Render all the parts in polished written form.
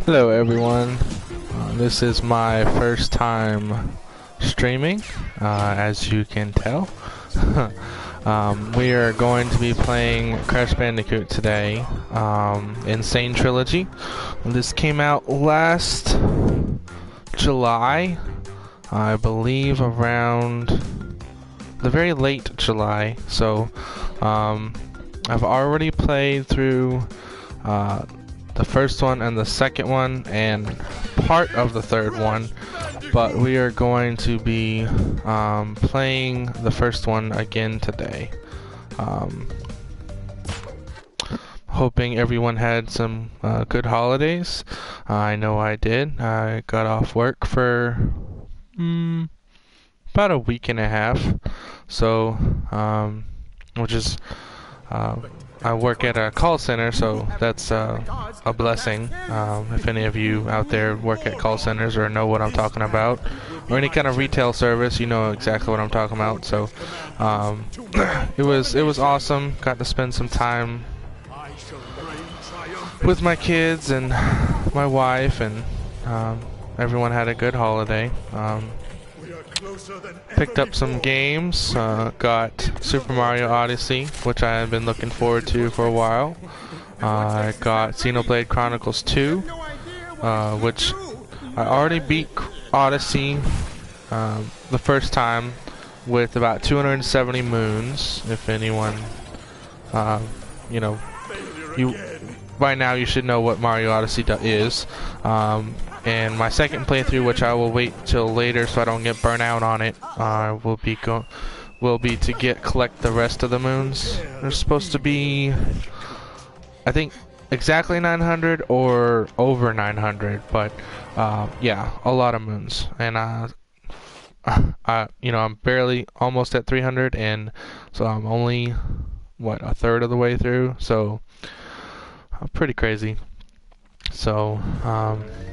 Hello everyone, this is my first time streaming, as you can tell. We are going to be playing Crash Bandicoot today, Insane Trilogy. This came out last July, I believe around the very late July, so I've already played through the first one and the second one and part of the third one, but we are going to be playing the first one again today. Hoping everyone had some good holidays. I know I did. I got off work for about a week and a half, so which is I work at a call center, so that's a blessing. If any of you out there work at call centers or know what I'm talking about, or any kind of retail service, you know exactly what I'm talking about. So it was awesome. Got to spend some time with my kids and my wife, and everyone had a good holiday. Picked up some games, got Super Mario Odyssey, which I have been looking forward to for a while. I got Xenoblade Chronicles 2, which I already beat Odyssey the first time with about 270 moons. If anyone, you know, by now you should know what Mario Odyssey is. And my second playthrough, which I will wait till later so I don't get burnt out on it, will be to collect the rest of the moons. There's supposed to be, I think, exactly 900 or over 900, but yeah, a lot of moons. And I'm barely almost at 300, and so I'm only a third of the way through. So pretty crazy. So,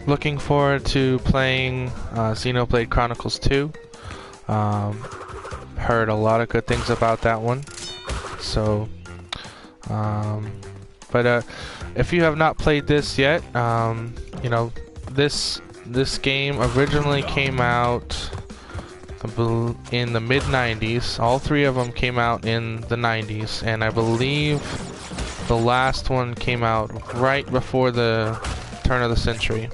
looking forward to playing Xenoblade Chronicles 2. Heard a lot of good things about that one. So, but if you have not played this yet, this game originally came out in the mid-90s. All three of them came out in the 90s, and I believe the last one came out right before the turn of the century,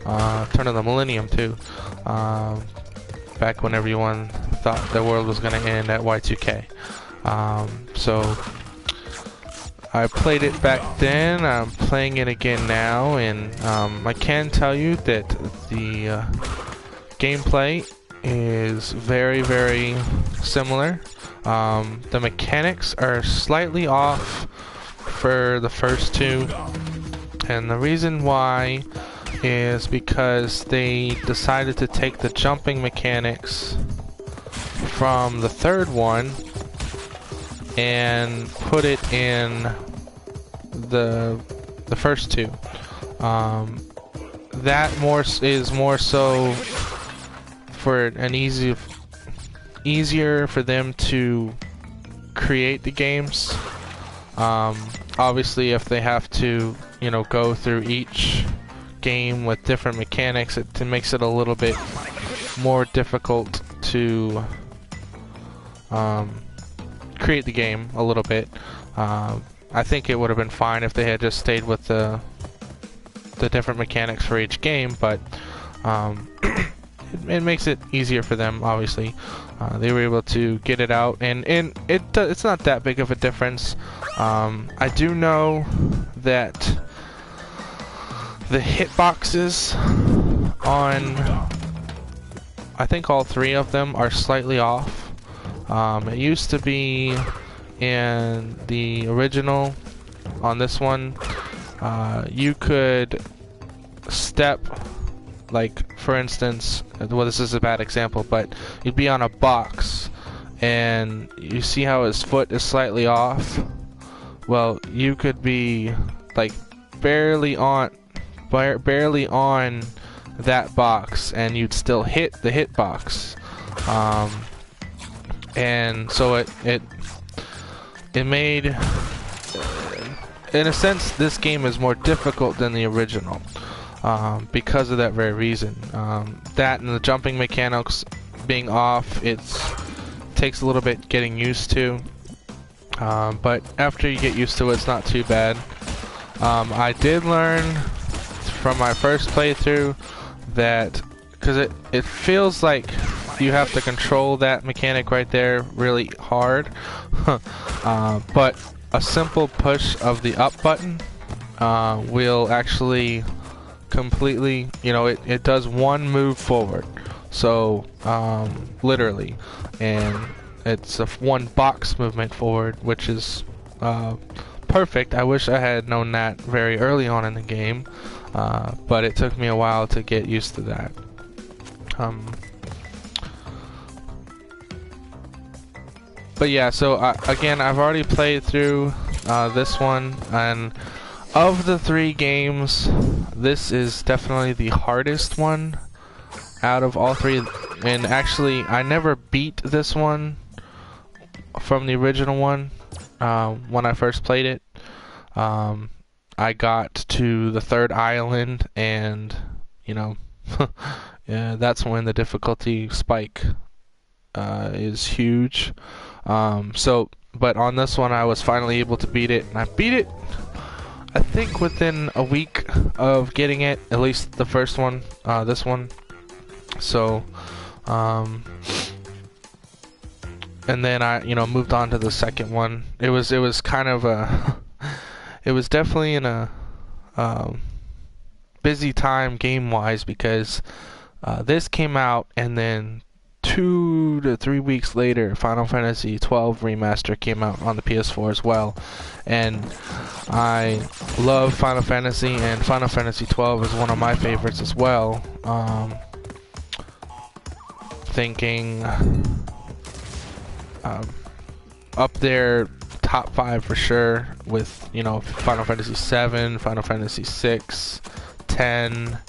turn of the millennium too, back when everyone thought the world was going to end at Y2K. So I played it back then, I'm playing it again now, and I can tell you that the gameplay is very, very similar. The mechanics are slightly off for the first two, and the reason why is because they decided to take the jumping mechanics from the third one and put it in the first two. That is more so for an easier for them to create the games. Obviously, if they have to, go through each game with different mechanics, it makes it a little bit more difficult to create the game a little bit. I think it would have been fine if they had just stayed with the different mechanics for each game, but it makes it easier for them, obviously. They were able to get it out, and it's not that big of a difference. I do know that the hitboxes on, I think all three of them are slightly off. It used to be in the original. On this one, you could step, like, for instance, well, this is a bad example, but you'd be on a box and you see how his foot is slightly off. Well, you could be like barely on that box and you'd still hit the hitbox. And so it made in a sense, this game is more difficult than the original because of that very reason. That and the jumping mechanics being off, it takes a little bit getting used to. But after you get used to it, it's not too bad. I did learn from my first playthrough that, because it feels like you have to control that mechanic right there really hard, but a simple push of the up button will actually completely, you know, it does one move forward, so literally, and it's a one box movement forward, which is perfect. I wish I had known that very early on in the game, but it took me a while to get used to that. But yeah, so again, I've already played through this one, and of the 3 games, this is definitely the hardest one out of all 3. And actually, I never beat this one from the original one when I first played it. I got to the 3rd island, and you know, yeah, that's when the difficulty spike is huge. But on this one, I was finally able to beat it, and I beat it, I think, within a week of getting it, at least the first one, this one. So, and then I, you know, moved on to the second one. It was kind of a, it was definitely in a busy time game-wise, because this came out, and then 2 to 3 weeks later, Final Fantasy XII Remaster came out on the PS4 as well. And I love Final Fantasy, and Final Fantasy XII is one of my favorites as well. Thinking up there, top 5 for sure, with, you know, Final Fantasy VII, Final Fantasy VI, 10.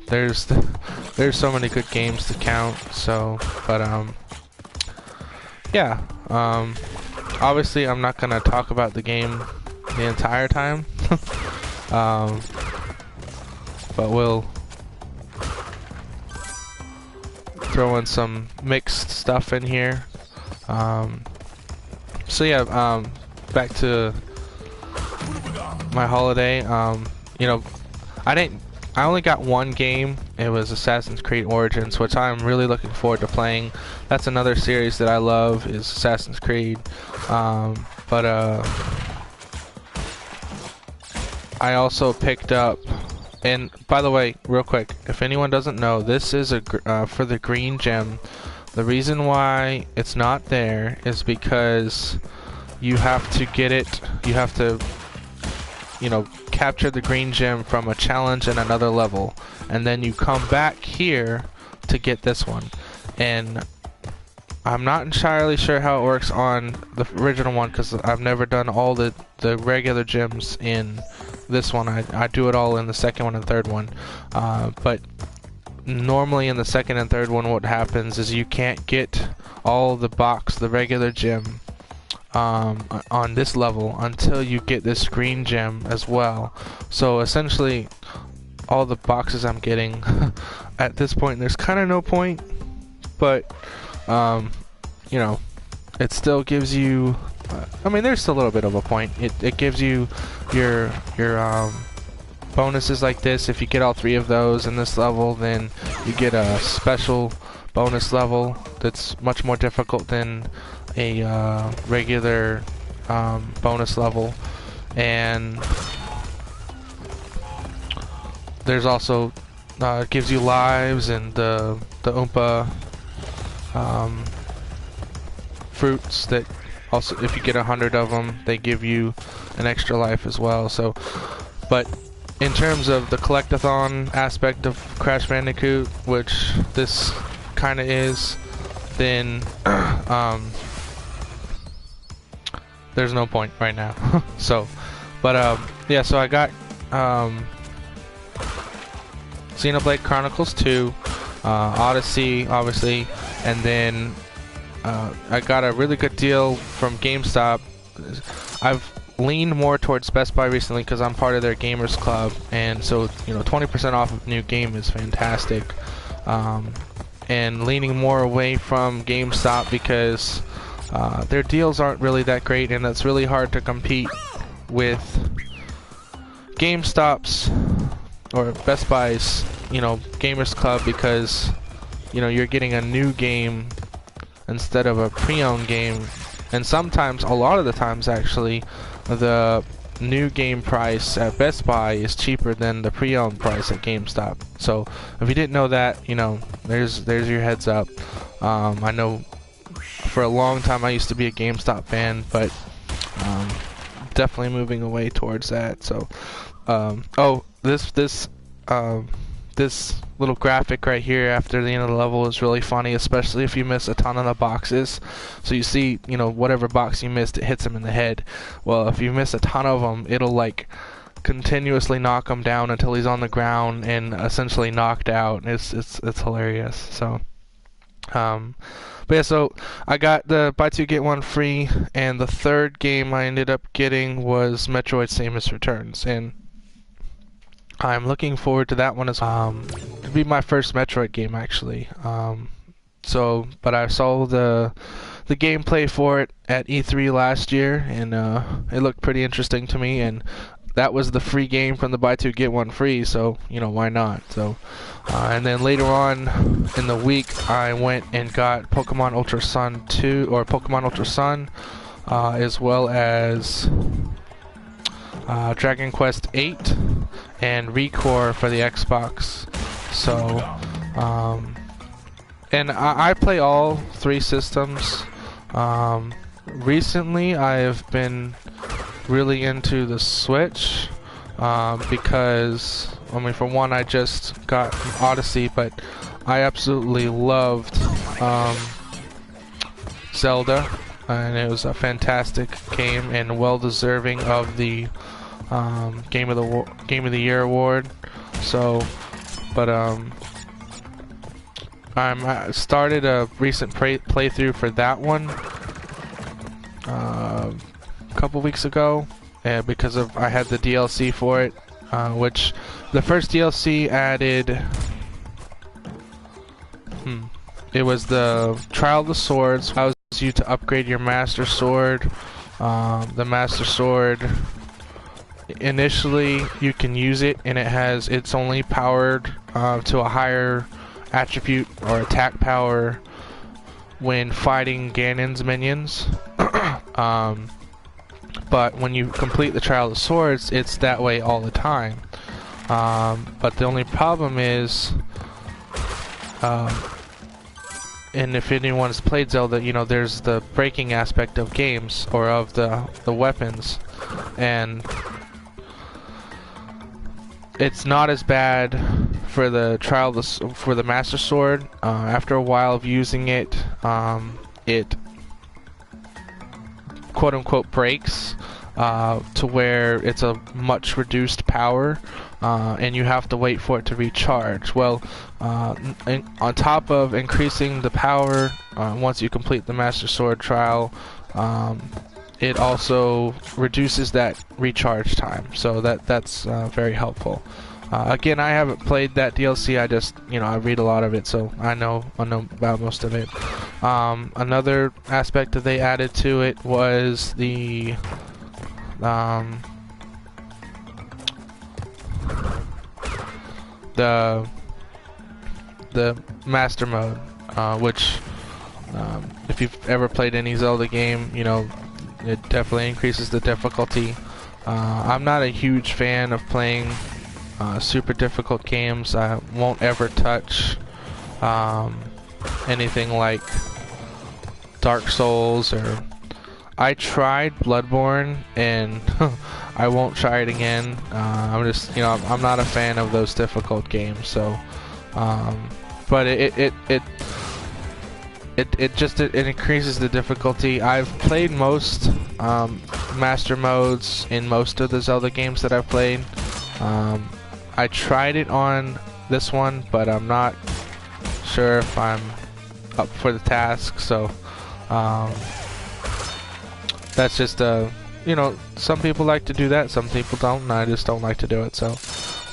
There's so many good games to count. So, but yeah. Obviously, I'm not gonna talk about the game the entire time. But we'll throw in some mixed stuff in here. So yeah, back to my holiday. You know, I only got one game. It was Assassin's Creed Origins, which I'm really looking forward to playing. That's another series that I love, is Assassin's Creed. But I also picked up, and by the way, real quick, if anyone doesn't know, this is for the green gem. The reason why it's not there is because you have to get it, you have to, you know, capture the green gem from a challenge in another level, and then you come back here to get this one. And I'm not entirely sure how it works on the original one, because I've never done all the regular gems in this one. I do it all in the second one and third one. But normally in the second and third one, what happens is you can't get all the regular gem on this level until you get this green gem as well. So essentially, all the boxes I'm getting at this point, there's kind of no point, but you know, it still gives you, I mean, there's still a little bit of a point. It gives you your bonuses like this. If you get all 3 of those in this level, then you get a special bonus level that's much more difficult than a regular bonus level. And there's also it gives you lives, and the Oompa fruits that also, if you get 100 of them, they give you an extra life as well. So, but in terms of the collectathon aspect of Crash Bandicoot, which this kind of is, then there's no point right now. So, but yeah, so I got Xenoblade Chronicles 2, Odyssey, obviously, and then I got a really good deal from GameStop. leaned more towards Best Buy recently because I'm part of their gamers club, and so 20% off of new game is fantastic. And leaning more away from GameStop because their deals aren't really that great, and it's really hard to compete with GameStop's or Best Buy's gamers club, because you're getting a new game instead of a pre-owned game, and sometimes, a lot of the times actually, the new game price at Best Buy is cheaper than the pre-owned price at GameStop. So if you didn't know that, there's your heads up. I know for a long time I used to be a GameStop fan, but definitely moving away towards that. So this little graphic right here after the end of the level is really funny, especially if you miss a ton of the boxes. So you see, whatever box you missed, it hits him in the head. Well, if you miss a ton of them, it'll like continuously knock him down until he's on the ground and essentially knocked out. It's hilarious. So but yeah, so I got the buy two get one free, and the third game I ended up getting was Metroid Samus Returns, and I'm looking forward to that one as to be my first Metroid game actually. But I saw the gameplay for it at E3 last year, and it looked pretty interesting to me, and that was the free game from the buy two get one free, so why not? So and then later on in the week I went and got Pokemon Ultra Sun 2 or Pokemon Ultra Sun, as well as Dragon Quest 8 and Recore for the Xbox. So and I play all three systems. Recently I've been really into the Switch, because for one, I just got Odyssey, but I absolutely loved Zelda, and it was a fantastic game and well deserving of the Game of the Year award. So, but I started a recent playthrough for that one a couple weeks ago, because I had the DLC for it, which the first DLC added. It was the Trial of the Swords. Allows you to upgrade your Master Sword. The Master Sword, initially you can use it, and it's only powered to a higher attribute or attack power when fighting Ganon's minions. But when you complete the Trial of the Swords, it's that way all the time. But the only problem is, and if anyone's played Zelda, there's the breaking aspect of games, or of the weapons, and it's not as bad for the for the Master Sword. After a while of using it, it quote-unquote breaks to where it's a much reduced power, and you have to wait for it to recharge. Well, on top of increasing the power once you complete the Master Sword trial, it also reduces that recharge time, so that's very helpful. Again, I haven't played that DLC. I just, I read a lot of it, so I know about most of it. Another aspect that they added to it was the Master Mode, which if you've ever played any Zelda game, it definitely increases the difficulty. I'm not a huge fan of playing super difficult games. I won't ever touch anything like Dark Souls, or I tried Bloodborne and I won't try it again. I'm just, I'm not a fan of those difficult games. So, but it increases the difficulty. I've played most master modes in most of the Zelda games that I've played. I tried it on this one, but I'm not sure if I'm up for the task. So that's just a you know, some people like to do that, some people don't, and I just don't like to do it. So,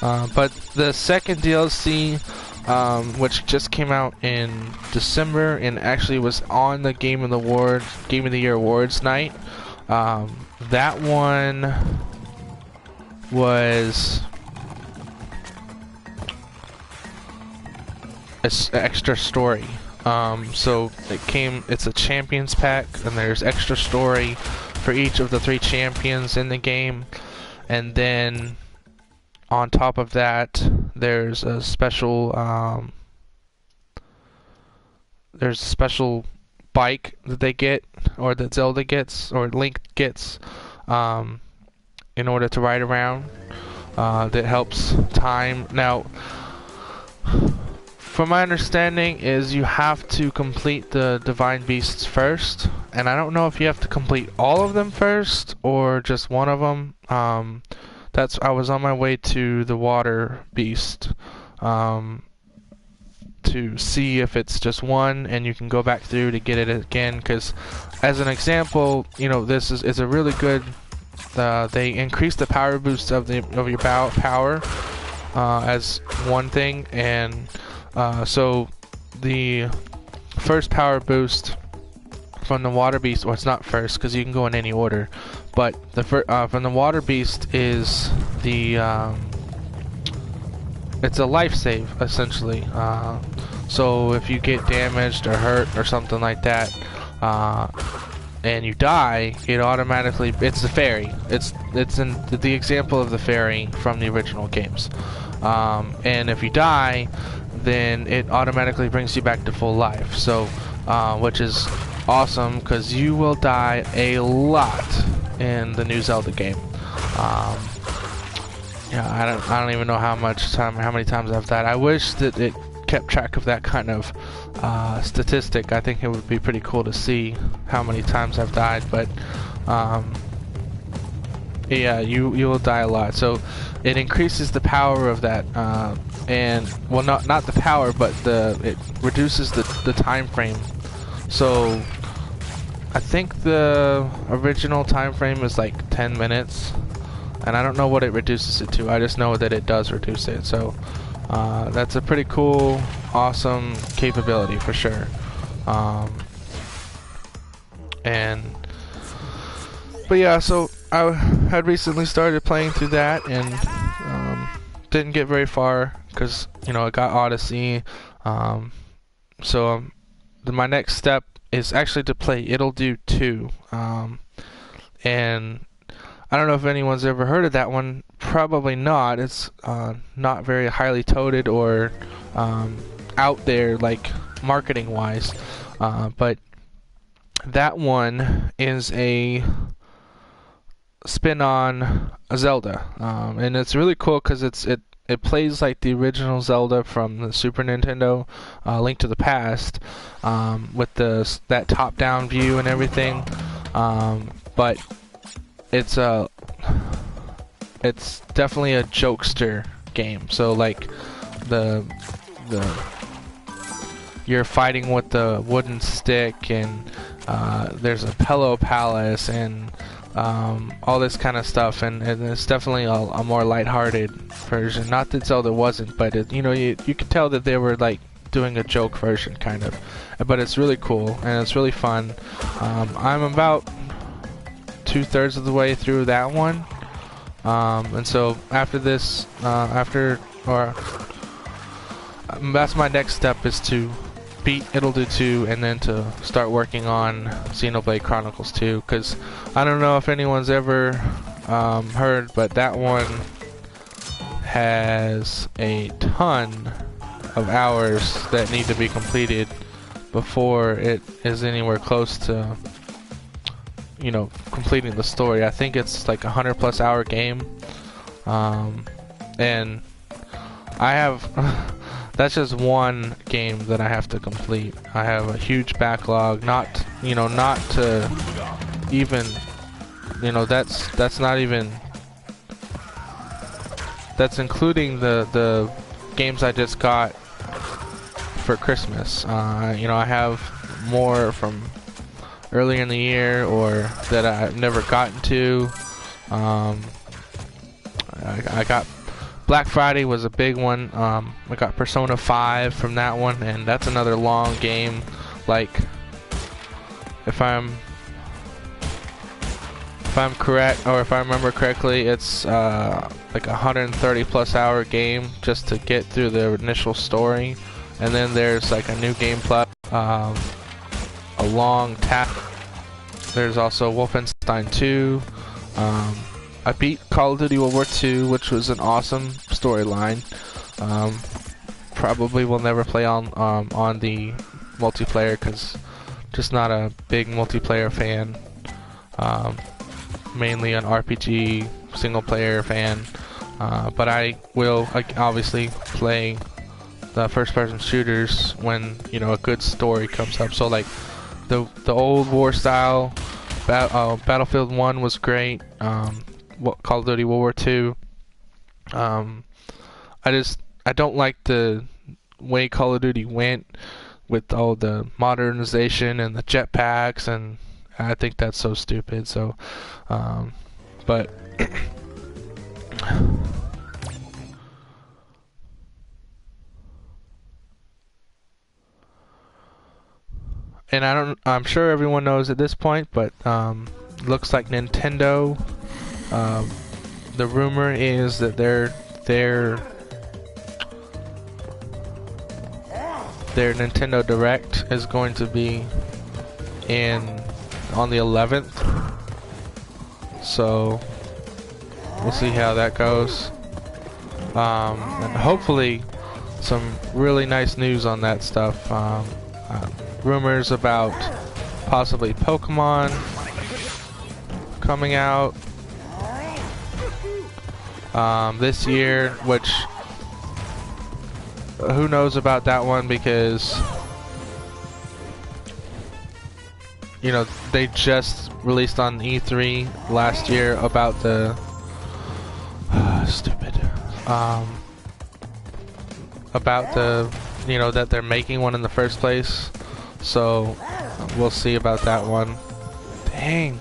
but the second DLC, which just came out in December and actually was on the Game of the Year awards night. That one was an extra story. So it's a champions pack, and there's extra story for each of the 3 champions in the game, and then on top of that, there's a special bike that they get, or that Zelda gets, or Link gets, in order to ride around, that helps time. Now, from my understanding, is you have to complete the Divine Beasts first, and I don't know if you have to complete all of them first or just one of them. I was on my way to the Water Beast to see if it's just one, and you can go back through to get it again. Because, as an example, you know, this is a really good. They increase the power boost of your power as one thing, and so the first power boost from the Water Beast, or it's not first because you can go in any order, but the from the Water Beast is the it's a life save essentially. So if you get damaged or hurt or something like that, and you die, it automatically, it's the fairy. It's in the example of the fairy from the original games. And if you die, then it automatically brings you back to full life. So, which is awesome because you will die a lot in the new Zelda game. Yeah, I don't even know how many times I've died. I wish that it kept track of that kind of statistic. I think it would be pretty cool to see how many times I've died, but yeah, you will die a lot. So it increases the power of that, and well, not the power, but it reduces the time frame. So I think the original time frame is like 10 minutes, and I don't know what it reduces it to. I just know that it does reduce it. So that's a pretty cool, awesome capability for sure. But yeah, so I had recently started playing through that, and didn't get very far because, you know, I got Odyssey. So my next step is actually to play It'll Do 2. And I don't know if anyone's ever heard of that one. Probably not. It's not very highly touted or out there, like marketing wise. But that one is a spin on Zelda, and it's really cool because it plays like the original Zelda from the Super Nintendo, Link to the Past, with that top-down view and everything. But it's definitely a jokester game. So like you're fighting with the wooden stick, and there's a pillow palace, and all this kind of stuff, and it's definitely a more lighthearted version. Not that Zelda wasn't, but you know, you could tell that they were like doing a joke version kind of. But it's really cool and it's really fun. I'm about 2/3 of the way through that one, and so after this, that's my next step, is to beat It'll Do 2 and then to start working on Xenoblade Chronicles 2, because I don't know if anyone's ever heard, but that one has a ton of hours that need to be completed before it is anywhere close to, you know, completing the story. I think it's like a 100+ hour game, and I have that's just one game that I have to complete. I have a huge backlog, not to even, you know, that's not even, that's including the games I just got for Christmas. You know, I have more from earlier in the year or that I've never gotten to. I got Black Friday was a big one. I got Persona 5 from that one, and that's another long game. Like, if I'm correct, or if I remember correctly, it's like a 130 plus hour game just to get through the initial story, and then there's like a new game plus, a long task. There's also Wolfenstein 2. I beat Call of Duty World War II, which was an awesome storyline. Probably will never play on the multiplayer because just not a big multiplayer fan. Mainly an RPG single player fan. But I will obviously play the first person shooters when, you know, a good story comes up. So like the old war style Battlefield 1 was great. Call of Duty World War II. I don't like the way Call of Duty went with all the modernization and the jetpacks, and I think that's so stupid. So, but and I'm sure everyone knows at this point, but looks like Nintendo. The rumor is that their Nintendo Direct is going to be on the 11th. So we'll see how that goes. And hopefully some really nice news on that stuff. Rumors about possibly Pokemon coming out this year, which who knows about that one, because you know they just released on E3 last year about the about the, you know, that they're making one in the first place. So we'll see about that one. Dang.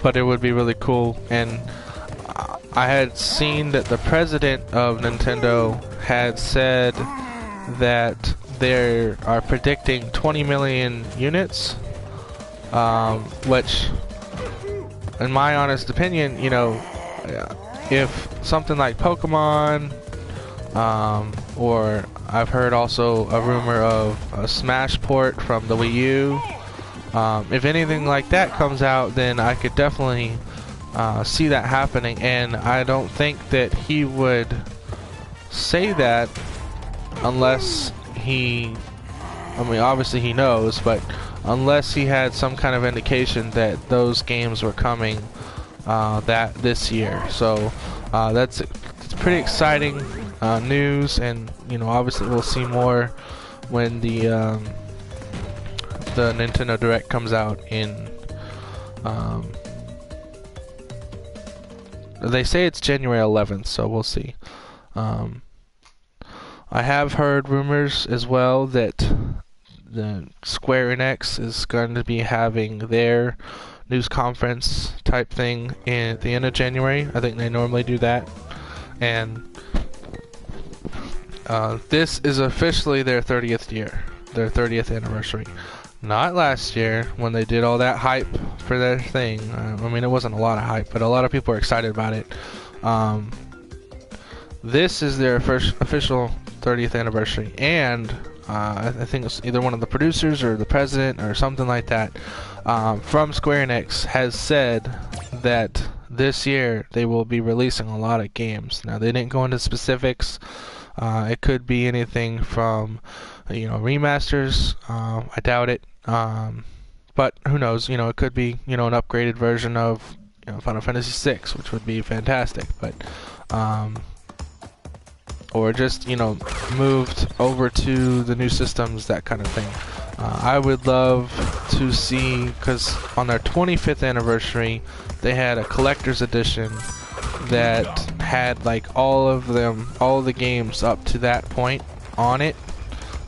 But it would be really cool, and I had seen that the president of Nintendo had said that they are predicting 20 million units, which, in my honest opinion, you know, if something like Pokemon, or I've heard also a rumor of a Smash port from the Wii U, if anything like that comes out, then I could definitely see that happening. And I don't think that he would say that unless he, I mean, obviously he knows, but unless he had some kind of indication that those games were coming this year. So it's pretty exciting news, and you know, obviously we'll see more when the Nintendo Direct comes out in they say it's January 11th, so we'll see. I have heard rumors as well that the Square Enix is going to be having their news conference type thing at the end of January. I think they normally do that, and this is officially their 30th year, their 30th anniversary. Not last year when they did all that hype for their thing. I mean, it wasn't a lot of hype, but a lot of people are excited about it. This is their first official 30th anniversary, and I think it's either one of the producers or the president or something like that from Square Enix has said that this year they will be releasing a lot of games. Now, they didn't go into specifics. It could be anything from, you know, remasters. I doubt it. But who knows? You know, it could be, you know, an upgraded version of, you know, Final Fantasy VI, which would be fantastic. But or just, you know, moved over to the new systems, that kind of thing. I would love to see, because on their 25th anniversary, they had a collector's edition that had like all of the games up to that point on it.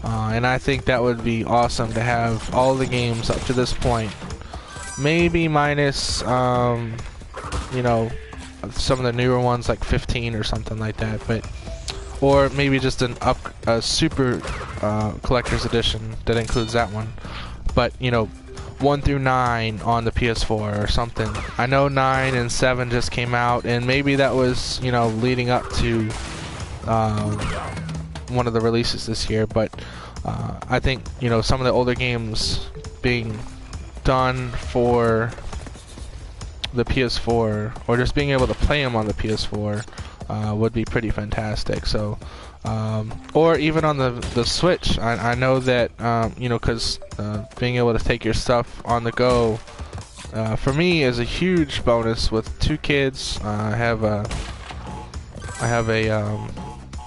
And I think that would be awesome to have all the games up to this point. Maybe minus, you know, some of the newer ones like 15 or something like that, but or maybe just a super collector's edition that includes that one. But you know, 1 through 9 on the PS4 or something. I know 9 and 7 just came out, and maybe that was, you know, leading up to one of the releases this year. But I think, you know, some of the older games being done for the PS4, or just being able to play them on the PS4, would be pretty fantastic. So, or even on the Switch. I know that, you know, because being able to take your stuff on the go, for me, is a huge bonus. With 2 kids, I have a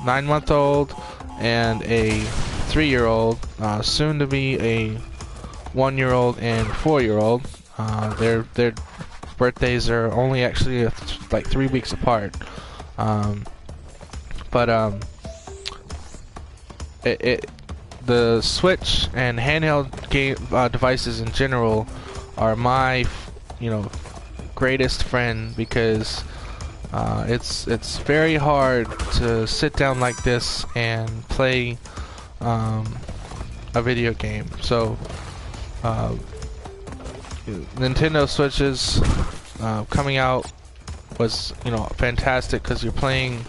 9-month-old and a 3-year-old, soon to be a 1-year-old and 4-year-old. Their birthdays are only actually like 3 weeks apart. The Switch and handheld game devices in general are my, you know, greatest friend, because it's very hard to sit down like this and play a video game. So Nintendo Switches coming out was, you know, fantastic, because you're playing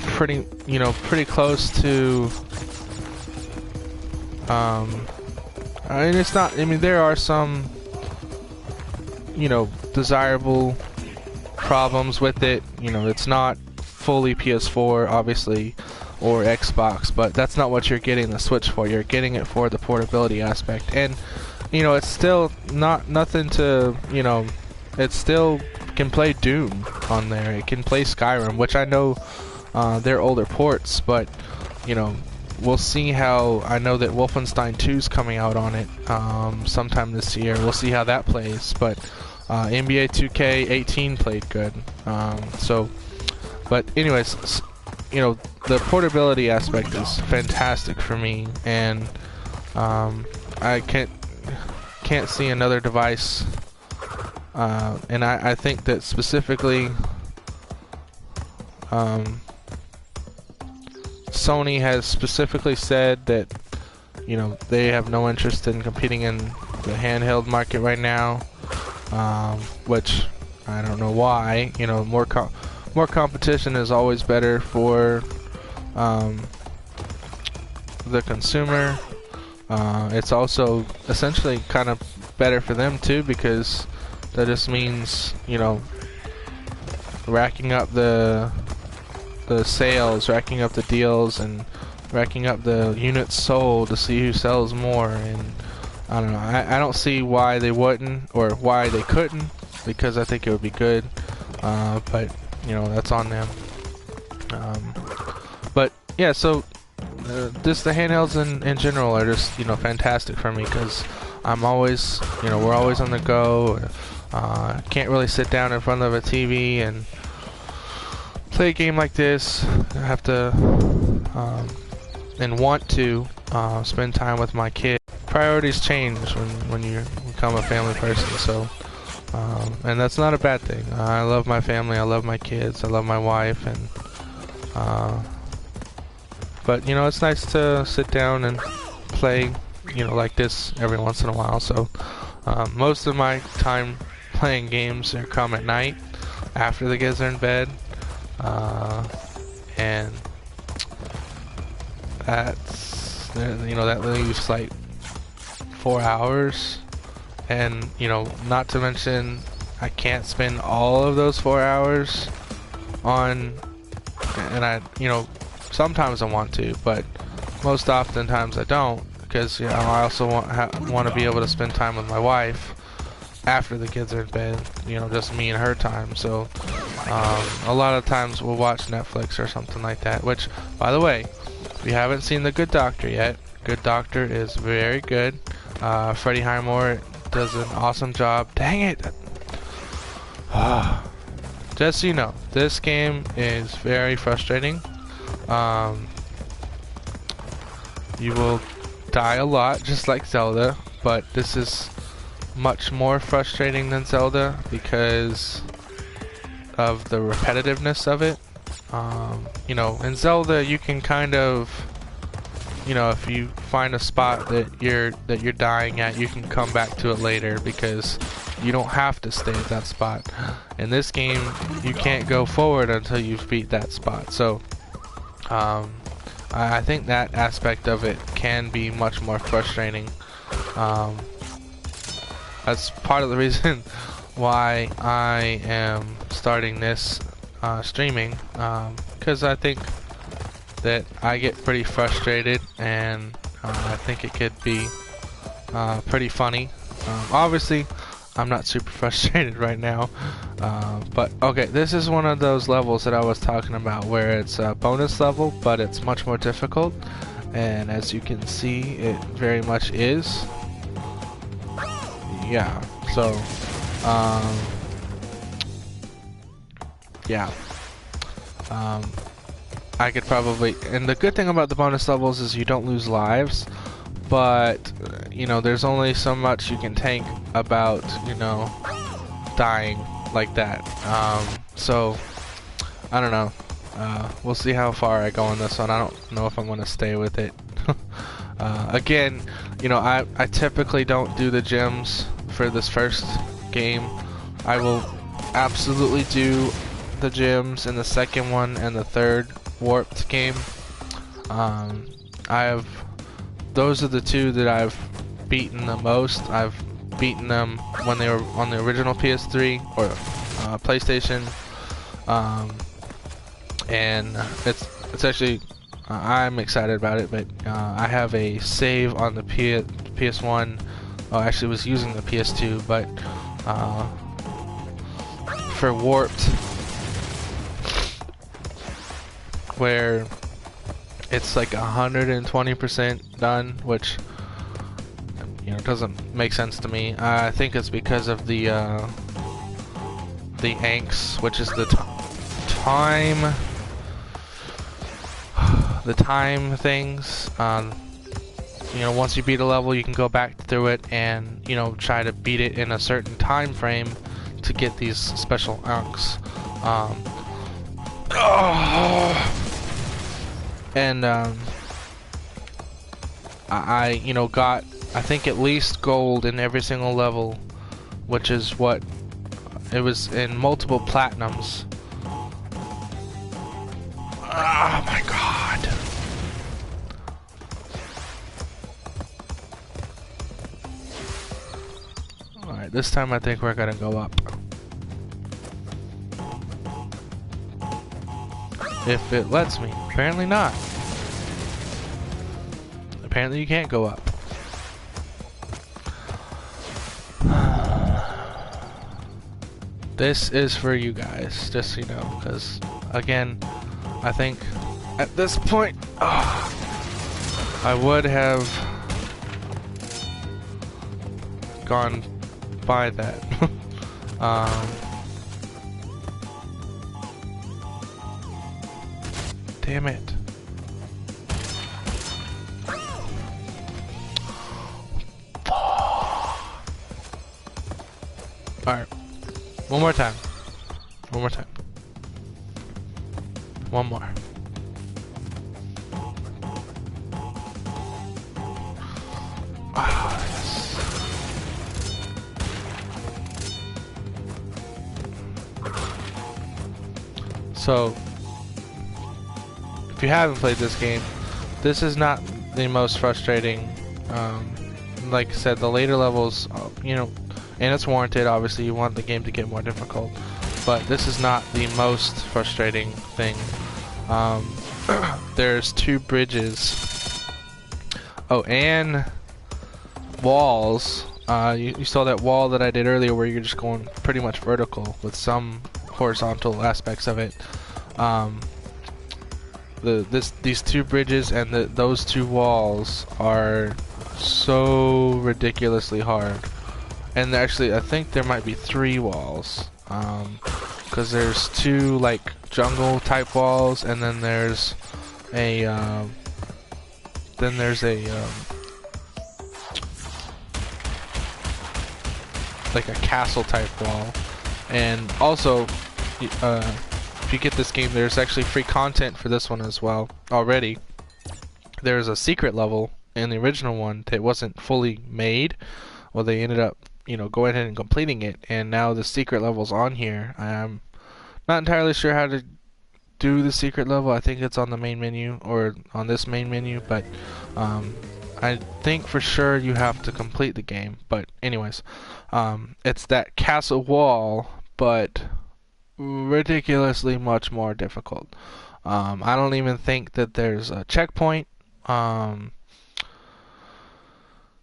pretty close to I mean, it's not, I mean, there are some, you know, desirable problems with it. You know, it's not fully PS4 obviously, or Xbox, but that's not what you're getting the Switch for. You're getting it for the portability aspect. And you know, it's still nothing to, you know, it still can play Doom on there. It can play Skyrim, which I know they're older ports, but you know, we'll see how. I know that Wolfenstein 2 is coming out on it sometime this year. We'll see how that plays. But NBA 2K18 played good. But anyways, you know, the portability aspect is fantastic for me, and I can't see another device, and I think that specifically Sony has specifically said that, you know, they have no interest in competing in the handheld market right now, which I don't know why. You know, more competition is always better for the consumer. It's also essentially kind of better for them too, because that just means, you know, racking up the sales, racking up the deals, and racking up the units sold to see who sells more. And I don't know, I don't see why they wouldn't, or why they couldn't, because I think it would be good, but you know, that's on them. But yeah, so just the handhelds in general are just, you know, fantastic for me, because I'm always, you know, we're always on the go. Can't really sit down in front of a TV and play a game like this. I have to and want to spend time with my kid. Priorities change when you become a family person, so and that's not a bad thing. I love my family, I love my kids, I love my wife, and but you know, it's nice to sit down and play, you know, like this every once in a while. So most of my time playing games come at night after the kids are in bed, and that's, you know, that leaves like 4 hours, and you know, not to mention I can't spend all of those 4 hours on, and I, you know, sometimes I want to, but most oftentimes I don't, because you know, I also want to be able to spend time with my wife after the kids are in bed, you know, just me and her time. So a lot of times we'll watch Netflix or something like that, which, by the way, if you haven't seen The Good Doctor yet, Good Doctor is very good. Freddie Highmore does an awesome job. Dang it! Just so you know, this game is very frustrating. You will die a lot, just like Zelda, but this is much more frustrating than Zelda because of the repetitiveness of it. You know, in Zelda you can kind of, you know, if you find a spot that you're dying at, you can come back to it later because you don't have to stay at that spot. In this game, you can't go forward until you've beat that spot. So, I think that aspect of it can be much more frustrating. That's part of the reason why I am starting this streaming, because I think that I get pretty frustrated, and I think it could be pretty funny. Obviously, I'm not super frustrated right now, but okay, this is one of those levels that I was talking about where it's a bonus level, but it's much more difficult, and as you can see, it very much is. Yeah, so, yeah. I could probably, and the good thing about the bonus levels is you don't lose lives, but you know, there's only so much you can tank about, you know, dying like that. So I don't know. We'll see how far I go on this one. I don't know if I'm gonna stay with it. Again, you know, I typically don't do the gyms for this first game. I will absolutely do the gyms in the second one and the third warped game. Those are the two that I've beaten the most. I've beaten them when they were on the original PS3 or PlayStation, and it's actually I'm excited about it. But I have a save on the PS1. Oh, actually, was using the PS2, but for warped, where it's like 120% done, which, you know, doesn't make sense to me. I think it's because of the angst, which is the time things. You know, once you beat a level, you can go back through it and, you know, try to beat it in a certain time frame to get these special angsts. And I you know, got, I think, at least gold in every single level, which is what it was in multiple platinums. Oh my god. Alright, this time I think we're gonna go up. If it lets me. Apparently not. Apparently you can't go up. This is for you guys, just so you know, because, again, I think at this point, I would have gone by that. Damn it. Alright. One more time. One more time. One more. Ah, yes. So, if you haven't played this game, this is not the most frustrating. Like I said, the later levels, you know, and it's warranted, obviously you want the game to get more difficult, but this is not the most frustrating thing. There's two bridges. Oh, and walls. You saw that wall that I did earlier where you're just going pretty much vertical with some horizontal aspects of it. These two bridges and those two walls are so ridiculously hard. And actually, I think there might be 3 walls, because there's 2 like jungle type walls, and then there's a then there's a like a castle type wall, and also if you get this game, there's actually free content for this one as well already. There's a secret level in the original one that wasn't fully made. Well, they ended up, you know, going ahead and completing it, and now the secret level's on here. I'm not entirely sure how to do the secret level. I think it's on the main menu, or on this main menu, but I think for sure you have to complete the game. But anyways, it's that castle wall, but ridiculously much more difficult. I don't even think that there's a checkpoint.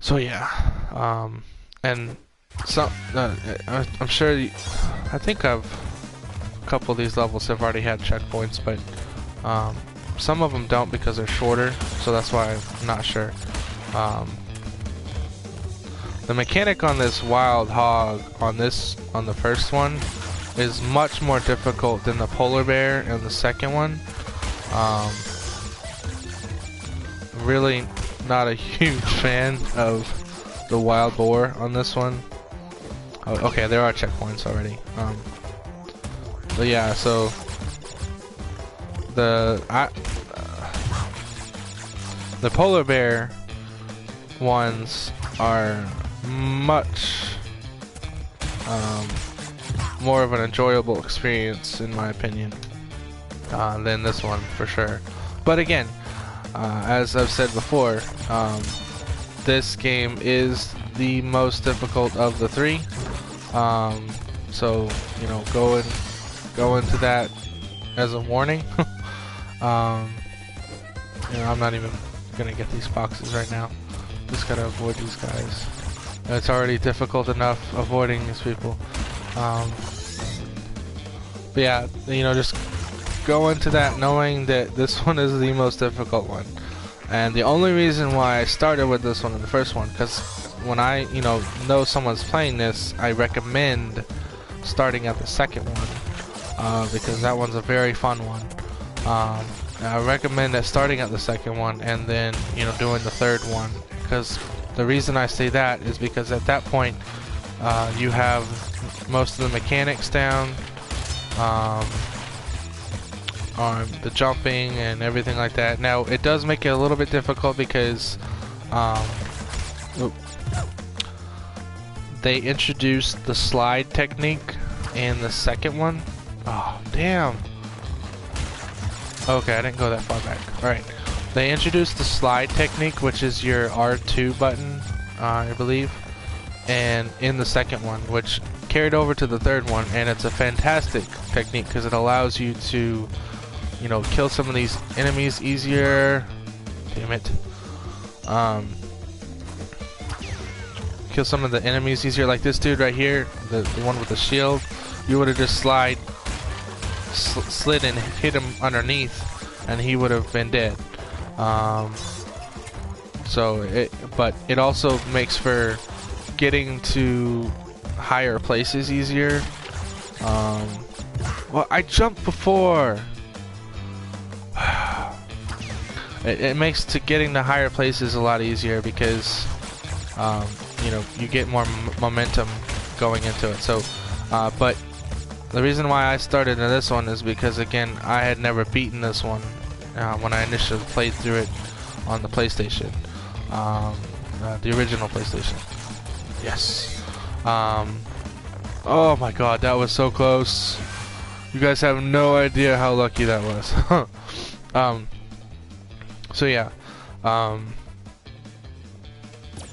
So yeah, and some I'm sure I think a couple of these levels have already had checkpoints, but some of them don't because they're shorter, so that's why I'm not sure. The mechanic on this wild hog on the first one is much more difficult than the polar bear in the second one. Really not a huge fan of the wild boar on this one. Oh, okay, there are checkpoints already. But yeah, so the polar bear ones are much more of an enjoyable experience, in my opinion, than this one for sure. But again, as I've said before, this game is the most difficult of the three. So you know, go into that as a warning. You know, I'm not even gonna get these boxes right now. Just gotta avoid these guys. It's already difficult enough avoiding these people. But yeah, you know, just go into that knowing that this one is the most difficult one. And the only reason why I started with this one in the first one, because when I, you know someone's playing this, I recommend starting at the second one, because that one's a very fun one. I recommend that starting at the second one and then, you know, doing the third one, because the reason I say that is because at that point you have most of the mechanics down, on the jumping and everything like that. Now it does make it a little bit difficult because they introduced the slide technique in the second one. Oh damn. Okay, I didn't go that far back. Alright. They introduced the slide technique, which is your R2 button, I believe, and in the second one, which carried over to the third one, and it's a fantastic technique because it allows you to, you know, kill some of these enemies easier. Damn it. Kill some of the enemies easier, like this dude right here, the one with the shield. You would have just slid and hit him underneath, and he would have been dead. But it also makes for getting to higher places easier. Well, I jumped before. It makes to getting to higher places a lot easier because you know, you get more momentum going into it. So, but the reason why I started in this one is because, again, I had never beaten this one when I initially played through it on the PlayStation, the original PlayStation. Yes. Oh my God, that was so close. You guys have no idea how lucky that was. So yeah,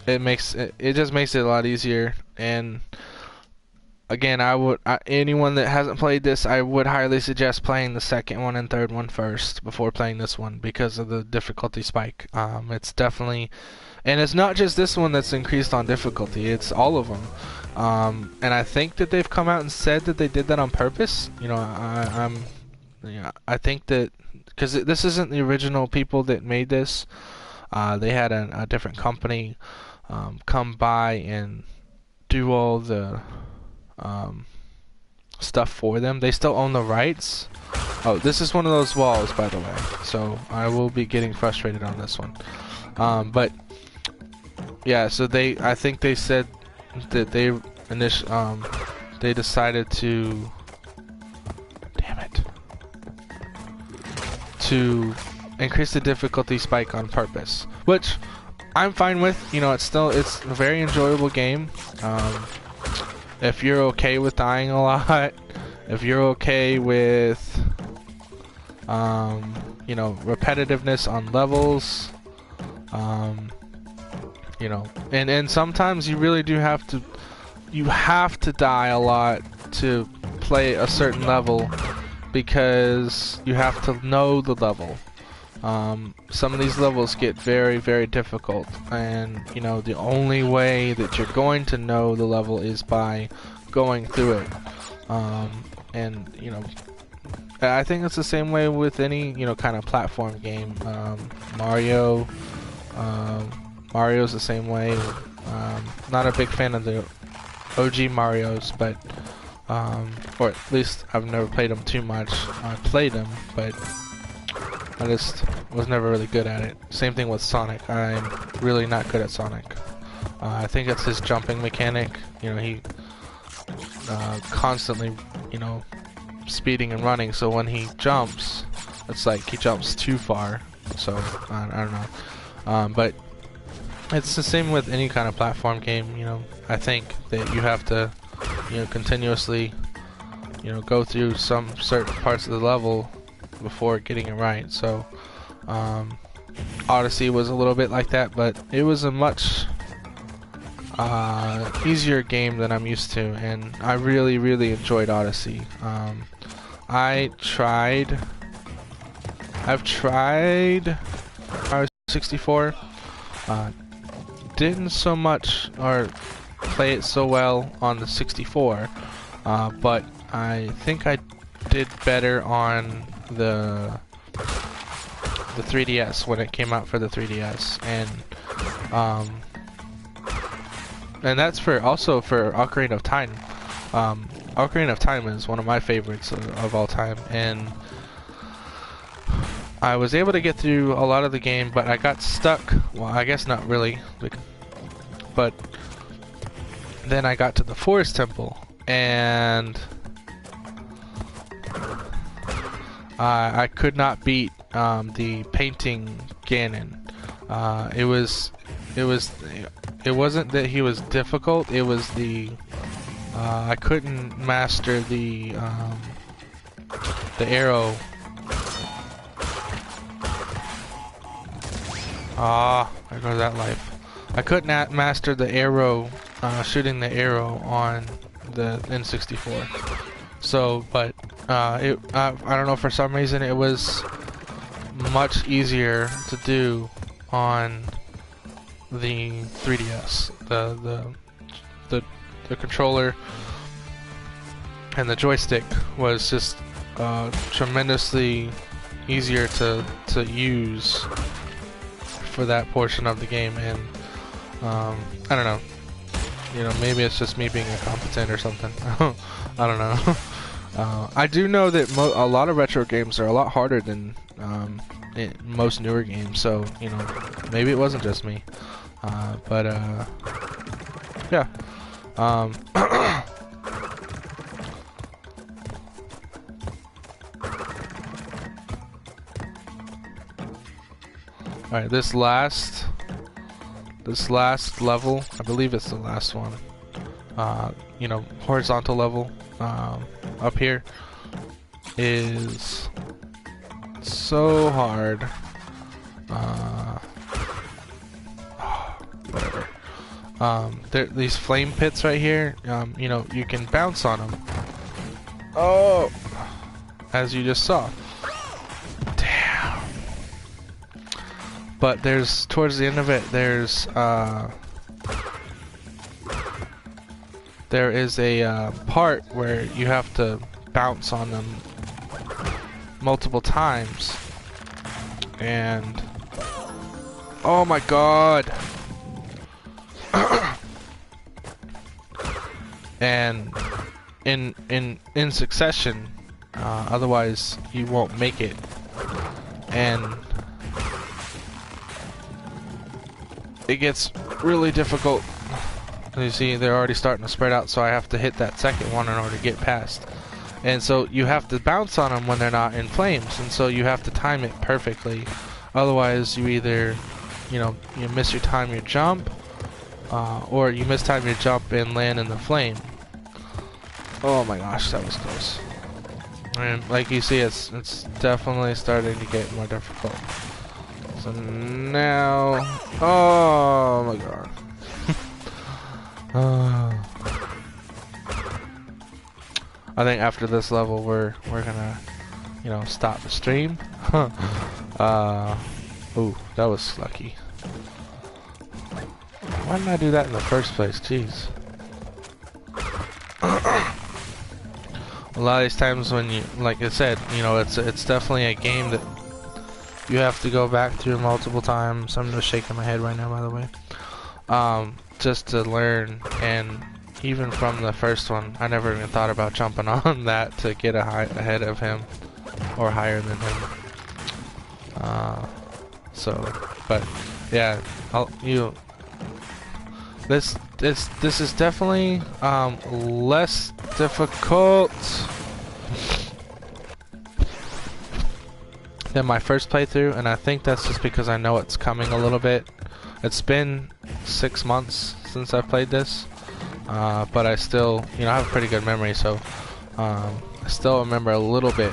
it just makes it a lot easier. And again, anyone that hasn't played this, I would highly suggest playing the second one and third one first before playing this one because of the difficulty spike. It's definitely, and it's not just this one that's increased on difficulty, it's all of them. And I think that they've come out and said that they did that on purpose. You know, I think that because this isn't the original people that made this. They had a different company come by and do all the stuff for them. They still own the rights. Oh, this is one of those walls, by the way, so I will be getting frustrated on this one. But yeah, so I think they said that they decided to, damn it, to increase the difficulty spike on purpose, which I'm fine with. You know, it's a very enjoyable game. If you're okay with dying a lot, if you're okay with, you know, repetitiveness on levels, you know, and sometimes you really do have to die a lot to play a certain level, because you have to know the level. Some of these levels get very, very difficult, and you know, the only way that you're going to know the level is by going through it. And you know, I think it's the same way with any, you know, kind of platform game. Mario's the same way. Not a big fan of the OG Marios, but or at least I've never played them too much. I played them, but I just was never really good at it. Same thing with Sonic. I'm really not good at Sonic. I think it's his jumping mechanic. You know, he constantly, you know, speeding and running, so when he jumps, it's like he jumps too far. So I don't know. But it's the same with any kind of platform game. You know, I think that you have to, you know, continuously, you know, go through some certain parts of the level before getting it right. So Odyssey was a little bit like that, but it was a much easier game than I'm used to, and I really, really enjoyed Odyssey. I've tried Mario 64. Didn't so much or play it so well on the 64, but I think I did better on the 3DS when it came out for the 3DS, and that's also for Ocarina of Time. Ocarina of Time is one of my favorites of all time, and I was able to get through a lot of the game, but I got stuck. Well, I guess not really, but then I got to the Forest Temple, and I could not beat the painting Ganon. It wasn't that he was difficult. It was I couldn't master the arrow. There goes that life. I couldn't master the arrow, shooting the arrow on the N64. So, but I don't know, for some reason it was much easier to do on the 3DS. The controller and the joystick was just tremendously easier to use for that portion of the game, and I don't know. You know, maybe it's just me being incompetent or something. I don't know. I do know that a lot of retro games are a lot harder than most newer games, so you know, maybe it wasn't just me. But yeah. Alright, this last level, I believe it's the last one, you know, horizontal level, up here, is so hard. Whatever. These flame pits right here, you know, you can bounce on them. Oh! As you just saw. Damn. But towards the end of it, there is a part where you have to bounce on them multiple times, and oh my god. And in succession, otherwise you won't make it. And it gets really difficult. You see, they're already starting to spread out, so I have to hit that second one in order to get past. And so you have to bounce on them when they're not in flames, and so you have to time it perfectly. Otherwise, you either, you know, you miss your jump, or you mistime your jump and land in the flame. Oh my gosh, that was close. And like you see, it's definitely starting to get more difficult. So now, oh my god. I think after this level, we're gonna, you know, stop the stream. Ooh, that was lucky. Why didn't I do that in the first place? Jeez. A lot of these times when you, like I said, you know, it's definitely a game that you have to go back through multiple times. I'm just shaking my head right now, by the way. Just to learn, and even from the first one, I never even thought about jumping on that to get ahead of him, or higher than him. But yeah, this is definitely less difficult than my first playthrough, and I think that's just because I know it's coming a little bit. It's been 6 months since I played this, but I still, you know, I have a pretty good memory, so I still remember a little bit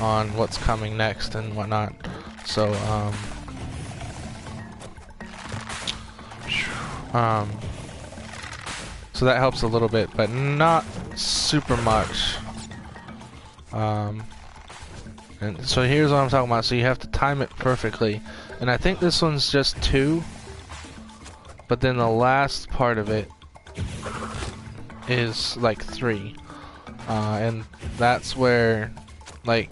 on what's coming next and whatnot. So so that helps a little bit, but not super much. And so here's what I'm talking about. So you have to time it perfectly, and I think this one's just 2, but then the last part of it is like 3, and that's where, like,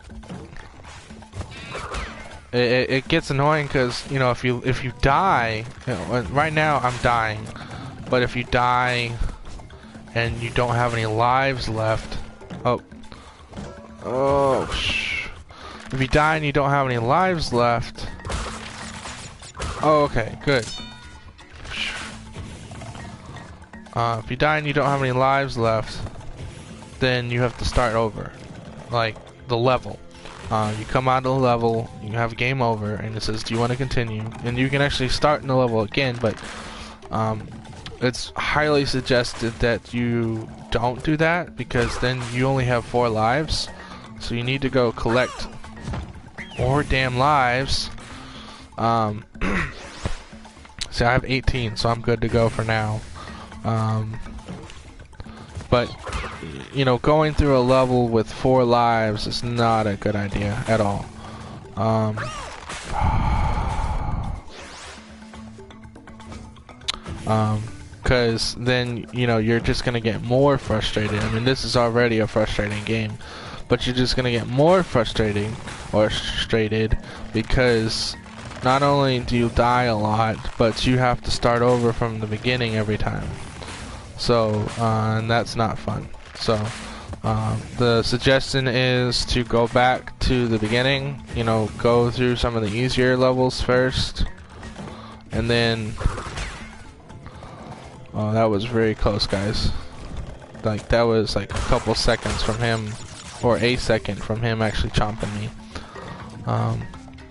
it gets annoying, because, you know, if you die, you know, right now I'm dying, but if you die and you don't have any lives left, if you die and you don't have any lives left, oh, okay, good. If you die and you don't have any lives left, then you have to start over, like the level. You come out of the level, you have game over, and it says, do you want to continue? And you can actually start in the level again, but it's highly suggested that you don't do that, because then you only have 4 lives. So you need to go collect more damn lives. See, I have 18, so I'm good to go for now. But, you know, going through a level with 4 lives is not a good idea at all. Because then, you know, you're just gonna get more frustrated. I mean, this is already a frustrating game, but you're just gonna get more frustrated because not only do you die a lot, but you have to start over from the beginning every time. So, and that's not fun. So, the suggestion is to go back to the beginning, you know, go through some of the easier levels first, and then, oh, that was very close, guys. Like, that was like a couple seconds from him, or a second from him actually chomping me.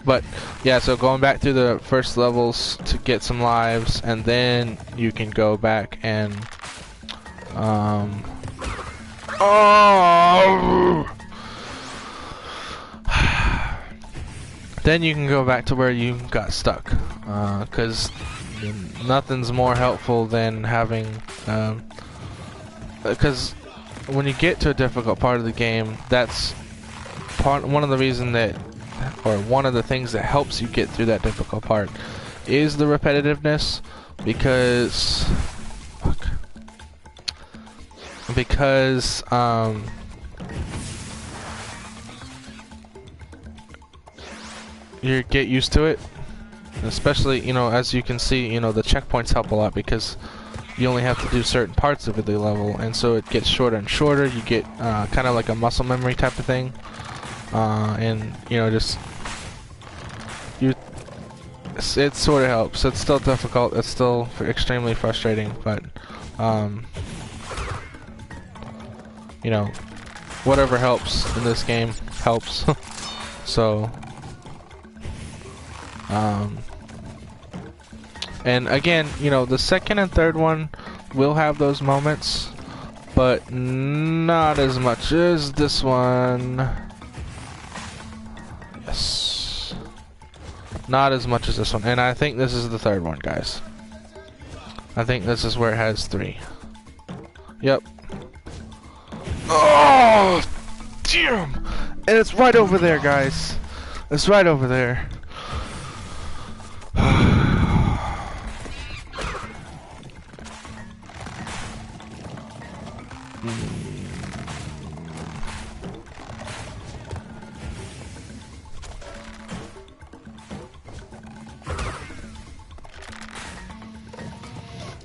But yeah, so going back through the first levels to get some lives, and then you can go back and then you can go back to where you got stuck, because nothing's more helpful than having, because when you get to a difficult part of the game, that's one of the reasons that, or one of the things that helps you get through that difficult part is the repetitiveness, because you get used to it, especially, you know, as you can see, you know, the checkpoints help a lot because you only have to do certain parts of the level, and so it gets shorter and shorter. You get kind of like a muscle memory type of thing, and, you know, just it sort of helps. It's still difficult. It's still extremely frustrating, but you know, whatever helps in this game helps. So and again, you know, the second and third one will have those moments, but not as much as this one. Yes. Not as much as this one. And I think this is the third one, guys. I think this is where it has 3. Yep. Oh! Damn! And it's right over there, guys. It's right over there.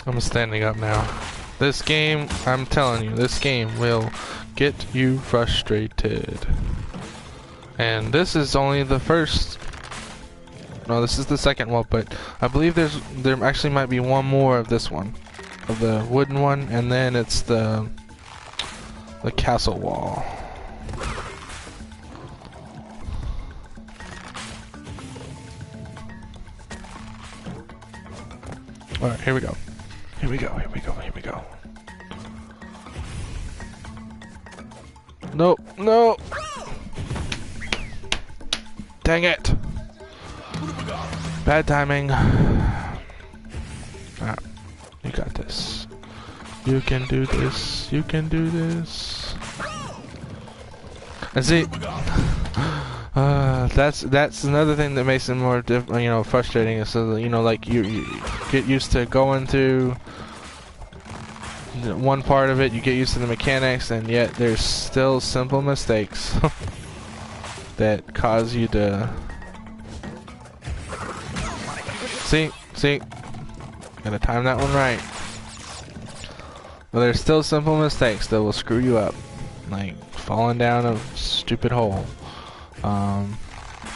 I'm standing up now. This game, I'm telling you, this game will get you frustrated. And this is only the first. No, this is the second one, but I believe there actually might be one more of this one, of the wooden one, and then it's the castle wall. All right, here we go. Here we go. Here we go. Here we go. Nope. No. Dang it. Bad timing. Ah, you got this. You can do this. You can do this. And see, that's another thing that makes it more frustrating. Is so that, like you get used to going through one part of it, you get used to the mechanics, and yet there's still simple mistakes that cause you to see, gotta time that one right. But there's still simple mistakes that will screw you up, like falling down a stupid hole. But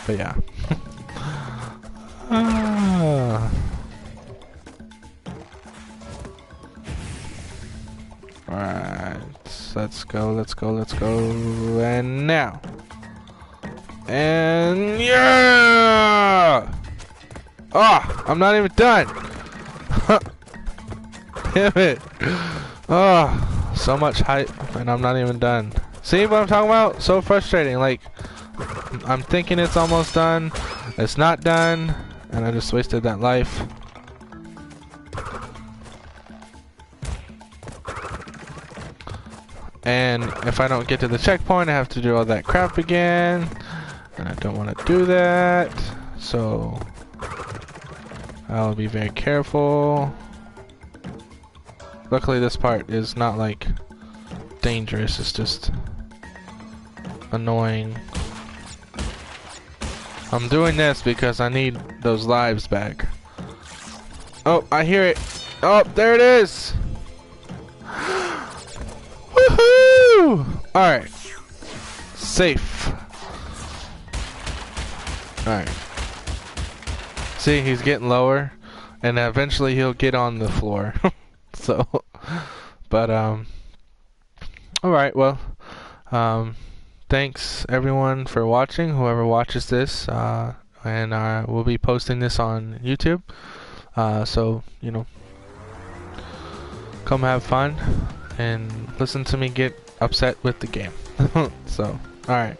yeah. Alright, let's go, and now. And yeah! Oh, I'm not even done! Damn it! Oh, so much hype, and I'm not even done. See what I'm talking about? So frustrating, like, I'm thinking it's almost done, it's not done, and I just wasted that life. And if I don't get to the checkpoint, I have to do all that crap again. And I don't want to do that. So I'll be very careful. Luckily this part is not like dangerous, it's just annoying. I'm doing this because I need those lives back. Oh, I hear it. Oh, there it is. Woohoo! Alright. Safe. Alright. See, he's getting lower, and eventually he'll get on the floor. So, but, alright, well, thanks everyone for watching, whoever watches this, and we'll be posting this on YouTube, so, come have fun, and listen to me get upset with the game. So, alright.